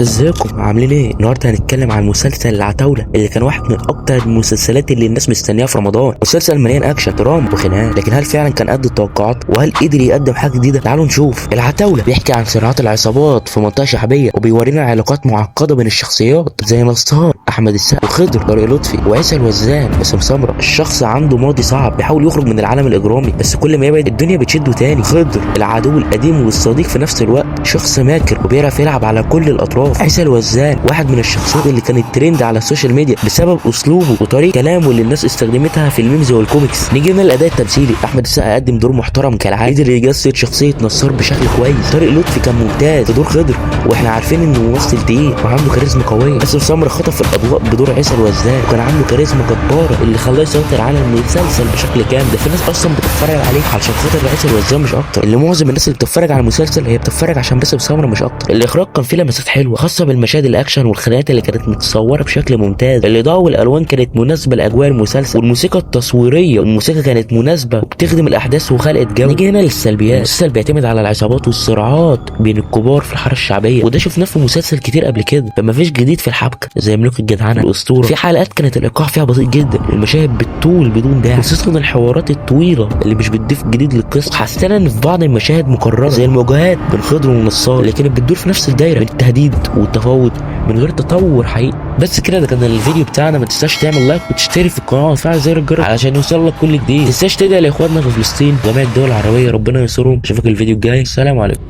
ازيكم عاملين ايه؟ النهارده هنتكلم عن مسلسل العتاولة اللي كان واحد من اكتر المسلسلات اللي الناس مستنياها في رمضان. مسلسل مليان اكشن دراما وخناقات، لكن هل فعلا كان قد التوقعات؟ وهل قدر يقدم حاجه جديده؟ تعالوا نشوف. العتاولة بيحكي عن صراعات العصابات في منطقه شعبيه، وبيورينا علاقات معقده بين الشخصيات زي نصار احمد السقا وخضر طارق لطفي وعيسى الوزان باسم سمره. الشخص عنده ماضي صعب بيحاول يخرج من العالم الاجرامي، بس كل ما يبعد الدنيا بتشده تاني. خضر العدو القديم والصديق في نفس الوقت، شخص ماكر وبيعرف يلعب على كل الاطراف. عيسى الوزان واحد من الشخصيات اللي كانت ترند على السوشيال ميديا بسبب اسلوبه وطريقه كلامه اللي الناس استخدمتها في الميمز والكوميكس. نيجي لنا الاداء التمثيلي، احمد السقا قدم دور محترم كالعاده، قدر يجسد شخصيه نصار بشكل كويس. طارق لطفي كان ممتاز في دور خضر، واحنا عارفين انه ممثل تقيل وعنده كاريزما قويه. باسم سمره خطف الاضواء بدور عيسى الوزان، وكان عنده كاريزما جباره اللي خلاه يسيطر على المسلسل بشكل كامل. ده في ناس اصلا بتتفرج عليه علشان خاطر عيسى الوزان مش اكتر، اللي معظم الناس اللي بتتفرج على المسلسل هي بتتفرج عشان باسم سمره مش اكتر. الاخراج كان فيه لمسات حلوه خاصه بالمشاهد الاكشن والخناقات اللي كانت متصوره بشكل ممتاز. الاضاءه والالوان كانت مناسبه لاجواء المسلسل، والموسيقى التصويريه والموسيقى كانت مناسبه وبتخدم الاحداث وخلقت جو. نيجي هنا للسلبيات، المسلسل بيعتمد على العصابات والصراعات بين الكبار في الحاره الشعبيه، وده شفناه في مسلسل كتير قبل كده، فما فيش جديد في الحبكه زي ملوك الجدعنه الاسطوره. في حلقات كانت الايقاع فيها بطيء جدا، المشاهد بتطول بدون داعي، خصوصا الحوارات الطويله اللي مش بتضيف جديد للقصه. حسينا ان في بعض المشاهد مكرره زي المواجهات بين خضر ونصار اللي كانت بتدور في نفس الدايره من التهديد والتفاوض من غير تطور حقيقي. بس كده ده كان الفيديو بتاعنا، ما تنساش تعمل لايك وتشترك في القناه وتفعل زر الجرس علشان يوصل لك كل جديد. ما تنساش تدعي لاخواتنا في فلسطين وجميع الدول العربيه، ربنا ينصرهم. اشوفك الفيديو الجاي، السلام عليكم.